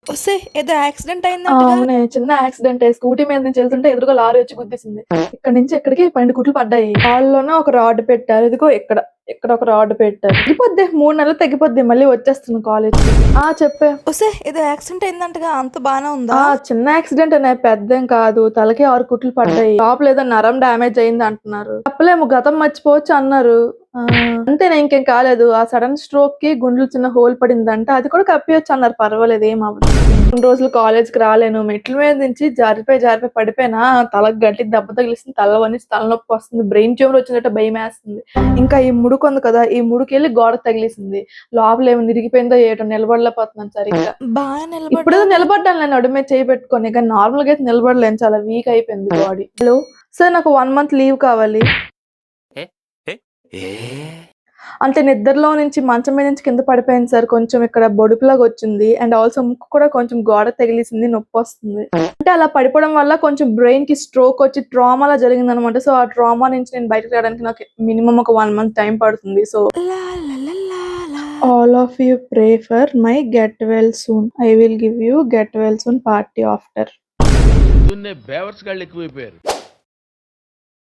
ఒసే ఏదో యాక్సిడెంట్ ఆ! అయిందంటగా? అవునే. చిన్న యాక్సిడెంటే. స్కూటీ మీద నుంచి ఎళ్తుంటే ఎదురుగా లారీ వచ్చి గుద్దేసింది. ఇక్కడి నుంచి ఇక్కడికి 12 కుట్లు పడ్డాయి. కాలులోనే ఒక రాడ్ పెట్టారు. ఇదిగో ఇక్కడ. ఇక్కడ ఒక రాడ్ పెట్టారు. తగ్గిపోద్ది. 3 నెలలు తగ్గిపోద్ది. మళ్ళీ వచ్చేస్తుంది కాలేజ్‌కి. ఆ! చెప్పే. ఒసే ఏదో యాక్సిడెంట్ అయిందంటగా? అంత బానే ఉందా? చిన్న యాక్సిడెంటేనే పెద్దేం కాదు. తలకి 6 కుట్లు పడ్డాయి. లోపల ఏదో నరం డ్యామేజ్ అయింది అంటున్నారు. చెప్పలేము గతం మర్చిపోవచ్చు అన్నారు. అంతేనే ఇంకేం కాలేదు. ఆ సడెన్ స్ట్రోక్‌కి గుండెలో చిన్న హోల్ పడిందంట. అది కూడా కప్పియొచ్చు అన్నారు. పర్వాలేదు ఏం అవ్వదు. కొన్ని రోజులు కాలేజ్‌కి రాలేను. మెట్ల మీద నుంచి జారిపోయి పడిపోయినా తలకి గట్టిగా దెబ్బ తగిలేసింది. తలనొప్పొస్తుంది. బ్రెయిన్ ట్యూమర్ వచ్చినట్టు భయమేస్తుంది. ఇంకా ఈ ముడుకుంది కదా! ఈ ముడుకెళ్ళి గోడకి తగిలేసింది. లోపలేమో ఇరిగిపోయిందో ఏటో నిలబడలేకపోతున్నాను సరిగ్గా. బాగా ఇప్పుడేదో నిలబడ్డావుగా? నిలబడ్డానులే నడుము మీద చెయ్యి పెట్టుకొని. కానీ నార్మల్‌గా అయితే నిలబడలేను. చాలా వీక్ అయిపోయింది బాడీ. హలో! సార్ నాకు 1 మంత్ లీవ్ కావాలి. అంటే నిద్రలో నుంచి మంచం మీద నుంచి కింద పడిపోయాను సార్. కొంచెం ఇక్కడ బొడుపులాగొచ్చింది. అండ్ ఆల్సో ముక్కు కూడా కొంచెం గోడకి తగిలేసింది. నొప్పొస్తుంది. అంటే అలా పడిపోవడం వల్ల కొంచెం బ్రెయిన్‌కి స్ట్రోకొచ్చి ట్రామాలా జరిగిందనమాట. సో, ఆ ట్రామా నుంచి నేను బయటకి రావడానికి నాకు మినిమమ్ ఒక 1 మంత్ టైం పడుతుంది. So, law law law law law. All of you pray for my get well soon. I will give you get well soon party after. పొద్దున్నే బేవర్స్ గాళ్ళు ఎక్కువైపోయారు.